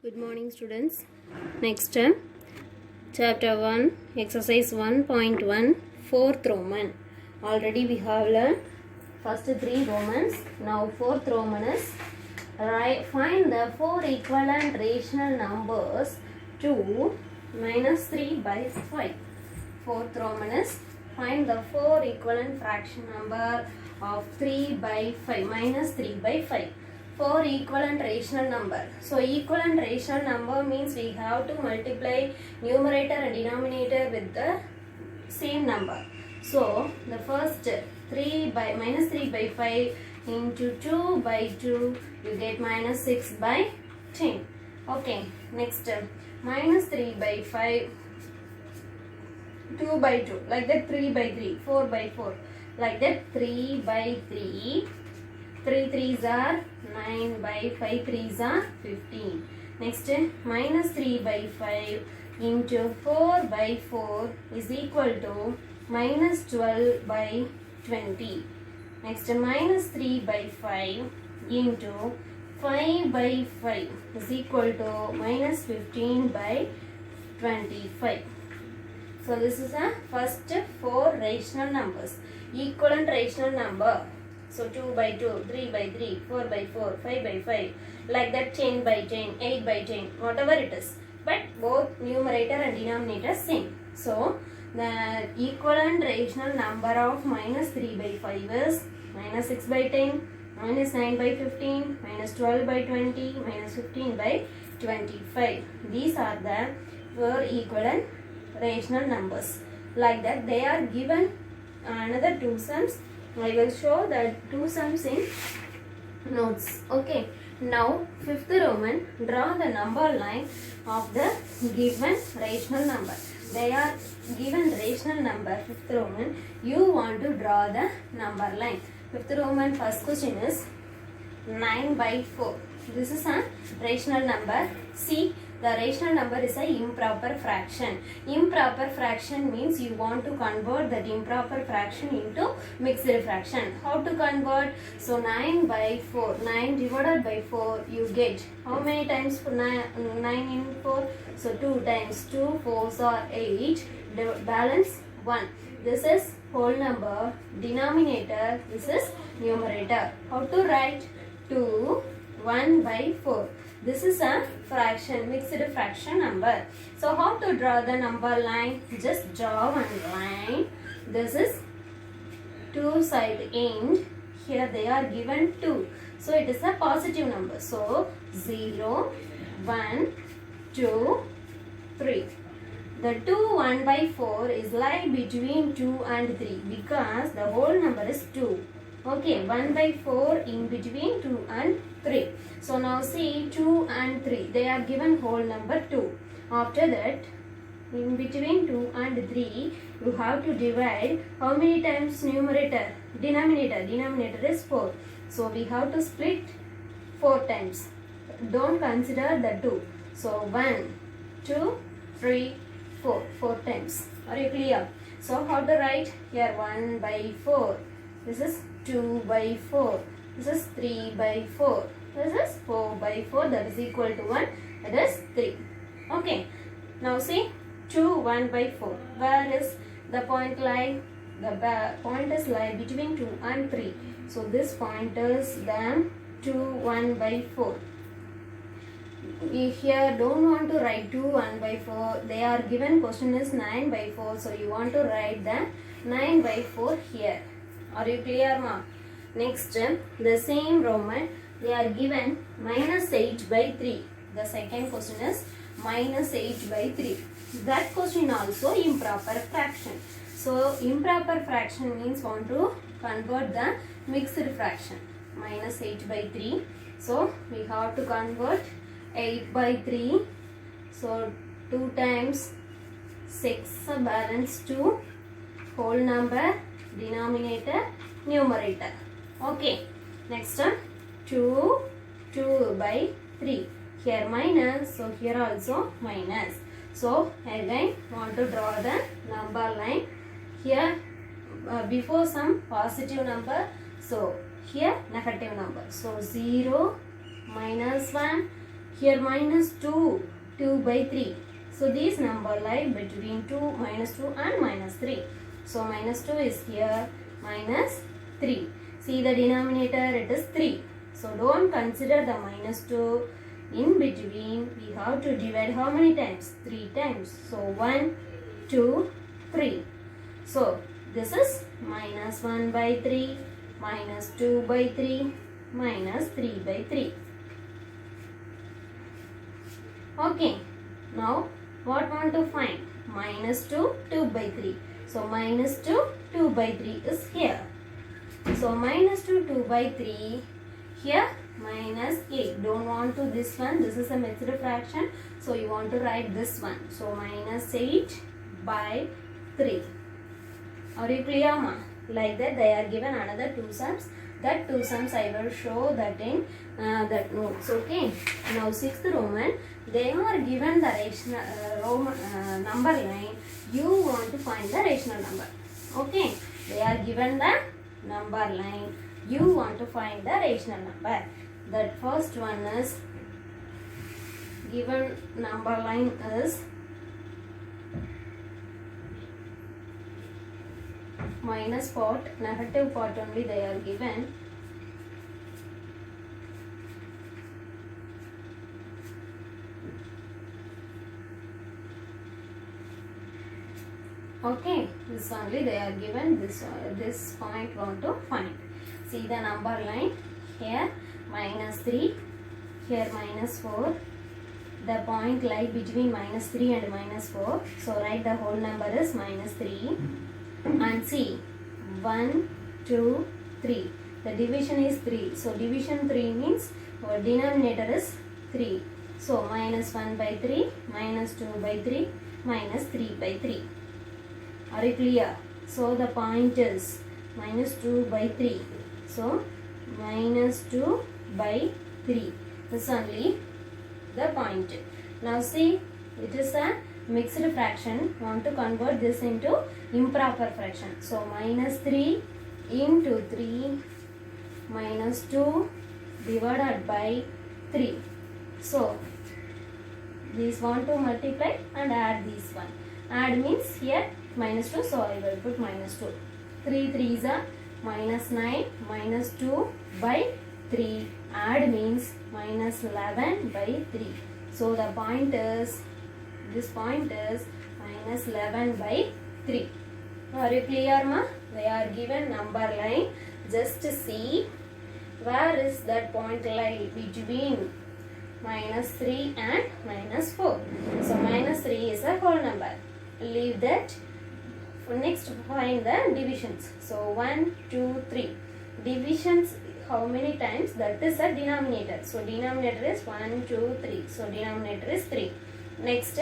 Good morning, students. Next, chapter 1, exercise 1.1, fourth Roman. Already we have learned first three Romans. Now fourth Roman is find the four equivalent rational numbers to minus 3 by 5. Fourth Roman is find the four equivalent fraction number of 3 by 5 minus 3 by 5. For equivalent rational number. So equivalent rational number means we have to multiply numerator and denominator with the same number. So the first 3 by minus 3 by 5 into 2 by 2 you get minus 6 by 10. Okay, next minus 3 by 5 2 by 2 like that, 3 by 3 4 by 4 like that, 3 by 3 3 3s are 9 by 5 3s are 15. Next minus 3 by 5 into 4 by 4 is equal to minus 12 by 20. Next minus 3 by 5 into 5 by 5 is equal to minus 15 by 25. So this is a first four rational numbers. Equivalent rational number. So 2 by 2, 3 by 3, 4 by 4, 5 by 5, like that, 10 by 10, 8 by 10, whatever it is. But both numerator and denominator same. So the equivalent rational number of minus 3 by 5 is minus 6 by 10, minus 9 by 15, minus 12 by 20, minus 15 by 25. These are the four equivalent rational numbers. Like that, they are given another two sums. I will show that two sums in notes. Okay. Now, fifth Roman, draw the number line of the given rational number. They are given rational number, fifth Roman. You want to draw the number line. Fifth Roman, first question is 9 by 4. This is a rational number. See, the rational number is an improper fraction. Improper fraction means you want to convert that improper fraction into mixed fraction. How to convert? So 9 by 4. 9 divided by 4 you get. How many times for 9 in 4? So 2 times 2 4s are 8. Balance 1. This is whole number. Denominator. This is numerator. How to write? 2 1 by 4. This is a fraction, mixed fraction number. So how to draw the number line? Just draw one line. This is two side end. Here they are given 2. So it is a positive number. So 0, 1, 2, 3. The 2 1 by 4 is lie between 2 and 3 because the whole number is 2. Okay, 1 by 4 in between 2 and 3. So now see 2 and 3. They are given whole number 2. After that, in between 2 and 3, you have to divide how many times numerator? Denominator. Denominator is 4. So we have to split 4 times. Don't consider the 2. So 1, 2, 3, 4. 4 times. Are you clear? So how to write? Here 1 by 4. This is 2 by 4. This is 3 by 4. This is 4 by 4. That is equal to 1. That is 3. Okay. Now see 2 1 by 4. Where is the point lie? The point is lie between 2 and 3. So this point is the 2 1 by 4. We here don't want to write 2 1 by 4. They are given question is 9 by 4. So you want to write the 9 by 4 here. Are you clear, ma? Next, the same Roman, they are given minus 8 by 3. The second question is minus 8 by 3. That question also improper fraction. So, improper fraction means want to convert the mixed fraction. Minus 8 by 3. So, we have to convert 8 by 3. So, 2 times 6 balance 2. Whole number. Denominator, numerator. Okay. Next one, 2 by 3. Here minus, so here also minus. So again want to draw the number line. Here before some positive number, so here negative number. So 0, minus 1. Here minus 2, 2 by 3. So these number lie between 2, minus 2 and minus 3. So minus 2 is here, minus 3. See the denominator, it is 3. So don't consider the minus 2. In between, we have to divide how many times? 3 times. So 1, 2, 3. So this is minus 1 by 3, minus 2 by 3, minus 3 by 3. Okay, now what want to find? Minus 2, 2 by 3. So minus 2, 2 by 3 is here. So minus 2, 2 by 3, here minus 8. Don't want to this one, this is a mixed fraction. So you want to write this one. So minus 8 by 3. Are you clear, ma? Like that they are given another two sums. That two sums I will show that in that notes. Okay. Now sixth Roman, they are given the rational number line. You want to find the rational number. Okay. They are given the number line. You want to find the rational number. That first one is given number line is minus part, negative part only they are given. Okay, this only they are given. This point want to find. See the number line here minus 3, here minus 4. The point lie between minus 3 and minus 4. So write the whole number is minus 3. And see 1, 2, 3. The division is 3. So division 3 means our denominator is 3. So minus 1 by 3, minus 2 by 3, minus 3 by 3. Are you clear? So the point is minus 2 by 3. So minus 2 by 3. This only the point. Now see, it is a mixed fraction. Want to convert this into improper fraction. So minus 3 into 3 minus 2 divided by 3. So these want to multiply and add this one. Add means here minus 2. So I will put minus 2. 3 3s are minus 9, minus 2 by 3. Add means minus 11 by 3. So the point is, this point is minus 11 by 3. Are you clear, ma? They are given number line. Just see where is that point lie between minus 3 and minus 4. So minus 3 is a whole number. Leave that. Next find the divisions. So 1, 2, 3. Divisions how many times? That is a denominator. So denominator is 1, 2, 3. So denominator is 3. Next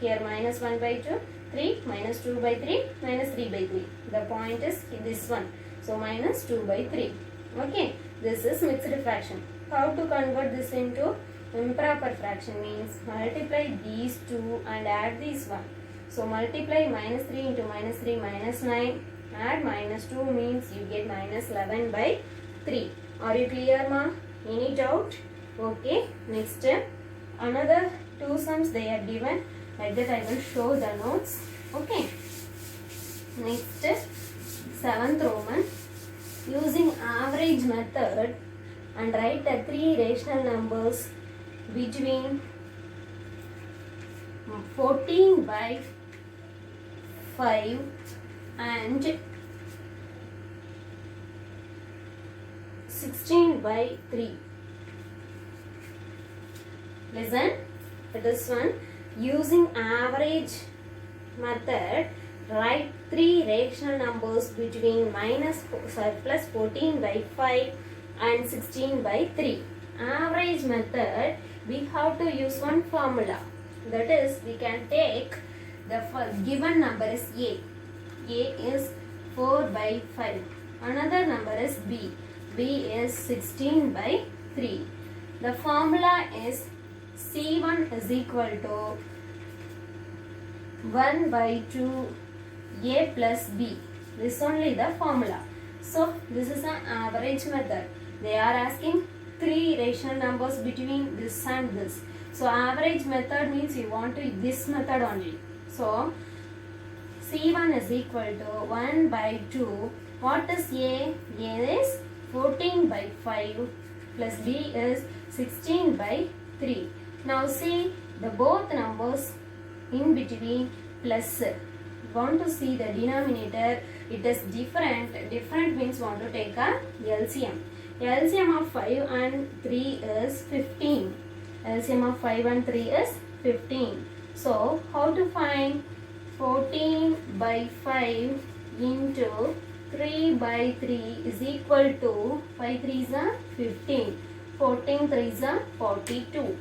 here minus 1 by 2, 3, minus 2 by 3, minus 3 by 3. The point is this one. So minus 2 by 3. Okay. This is mixed fraction. How to convert this into improper fraction means multiply these two and add this one. So multiply minus 3 into minus 3 minus 9. Add minus 2 means you get minus 11 by 3. Are you clear, ma? Any doubt? Okay. Next another two sums they are given. Like that I will show the notes. Okay. Next seventh Roman. Using average method and write the three rational numbers between 14 by 5 and 16 by 3. Listen, this one. Using average method, write three rational numbers between plus 14 by 5 and 16 by 3. Average method, we have to use one formula. That is, we can take the given number is A. A is 4 by 5. Another number is B. B is 16 by 3. The formula is C1 is equal to 1 by 2 A plus B. This is only the formula. So this is an average method. They are asking three rational numbers between this and this. So average method means you want to this method only. So C1 is equal to 1 by 2. What is A? A is 14 by 5 plus B is 16 by 3. Now see the both numbers in between plus. Want to see the denominator, it is different. Different means want to take a LCM. LCM of 5 and 3 is 15. LCM of 5 and 3 is 15. So how to find 14 by 5 into 3 by 3 is equal to 5 3s are 15. 14 3s are 42.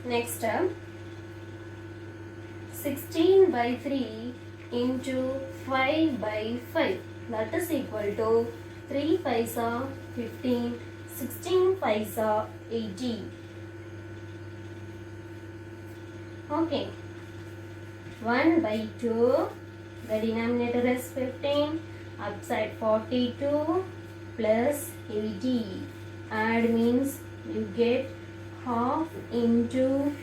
Next step. 16 by 3 into 5 by 5, that is equal to 3 5s are 15, 16 5s are 80. Okay, 1 by 2, the denominator is 15, upside 42 plus 80. Add means you get half into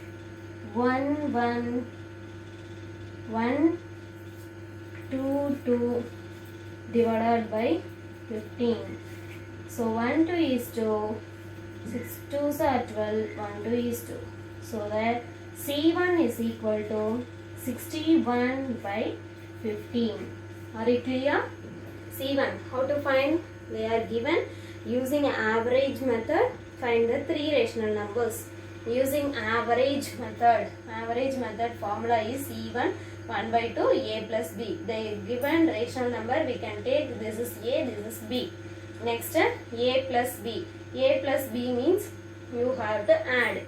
1 2 2 divided by 15. So 1 2 is 2, 6 2s are 12, 1 2 is 2. So that C1 is equal to 61 by 15. Are you clear? C1, how to find? They are given using average method. Find the three rational numbers. Using average method formula is C1 1 by 2 A plus B. The given rational number we can take, this is A, this is B. Next A plus B. A plus B means you have to add.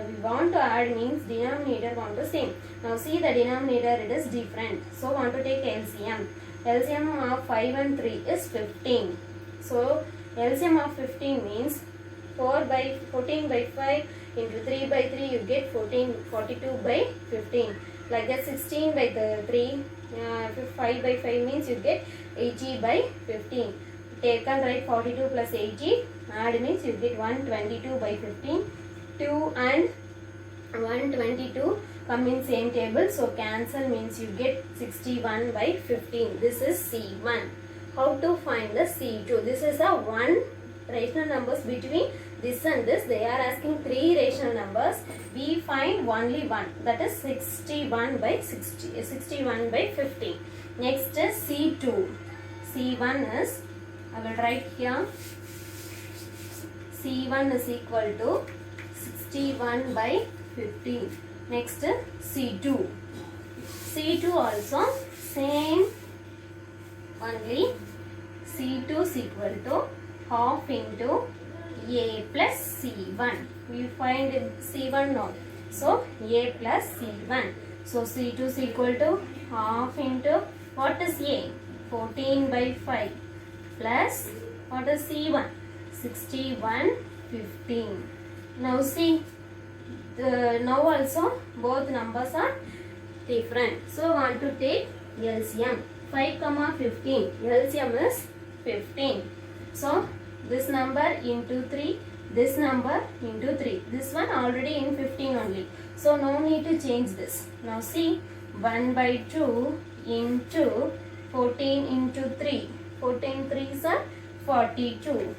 We want to add means denominator want to same. Now see the denominator, it is different. So want to take LCM. LCM of 5 and 3 is 15. So LCM of 15 means 14 by 5 into 3 by 3 you get 42 by 15. Like that 16 by 3, 5 by 5 means you get 80 by 15. Take and write 42 plus 80, add means you get 122 by 15. 2 and 122 come in same table, so cancel means you get 61 by 15. This is C1. How to find the C2? This is a one rational numbers between this and this. They are asking three rational numbers. We find only one, that is 61 by 61 by 15. Next is C2. C1 is, I will write here, C1 is equal to 61 by 15. Next C2. C2 also same, only C2 is equal to half into A plus C1. We find C1 now. So A plus C1. So C2 is equal to half into, what is A? 14 by 5 plus what is C1? 61 15. Now see, now also both numbers are different. So want to take LCM. 5 comma 15. LCM is 15. So this number into 3, this number into 3. This one already in 15 only. So no need to change this. Now see, 1 by 2 into 14 into 3. 14 3s are 42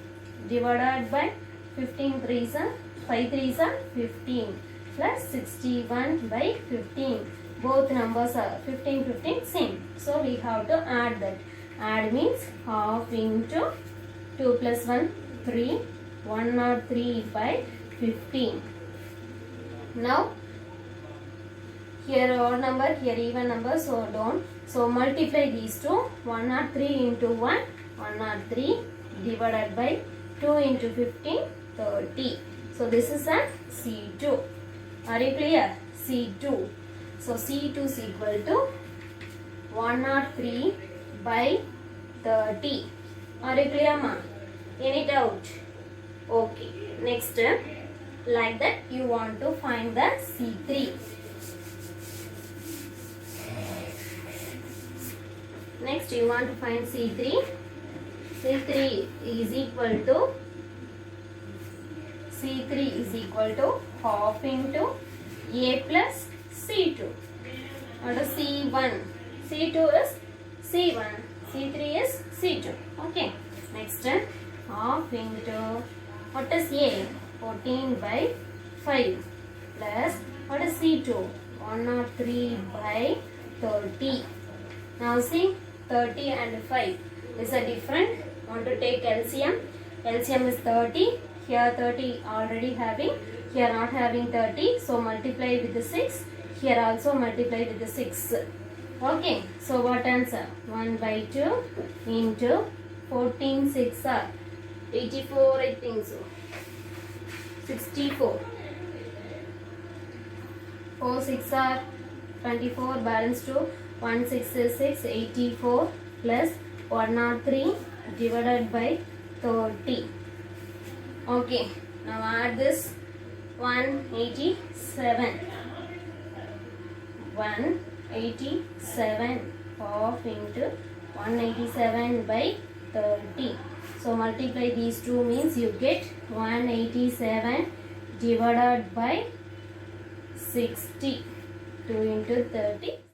divided by 15 3s are 5 3s are 15 plus 61 by 15. Both numbers are 15 15 same. So we have to add that. Add means half into 2 plus 1 3, 103 by 15. Now here odd number, here even number, so don't. So multiply these two. 103 into 1, 103 divided by 2 into 15, 30. So this is a C2. Are you clear? C2. So C2 is equal to 103 by 30. Are you clear, ma? Any doubt? Okay. Next, like that you want to find the C3. Next you want to find C3. C3 is equal to C3 is equal to half into A plus C2. What is C1? C2 is C1. C3 is C2. Okay. Next, half into, what is A? 14 by 5 plus, what is C2? 103 by 30. Now see, 30 and 5 is a different. Want to take LCM? LCM is 30. Here 30 already having. Here not having 30. So multiply with the 6. Here also multiply with the 6. Okay. So what answer? 1 by 2 into 14 6 are 84, I think so. 64. 4 6 are 24, balance 2. 1 6 is 6, 84 plus 103 divided by 30. Okay, now add this 187. 187 half into 187 by 30. So multiply these two means you get 187 divided by 60. 2 into 30.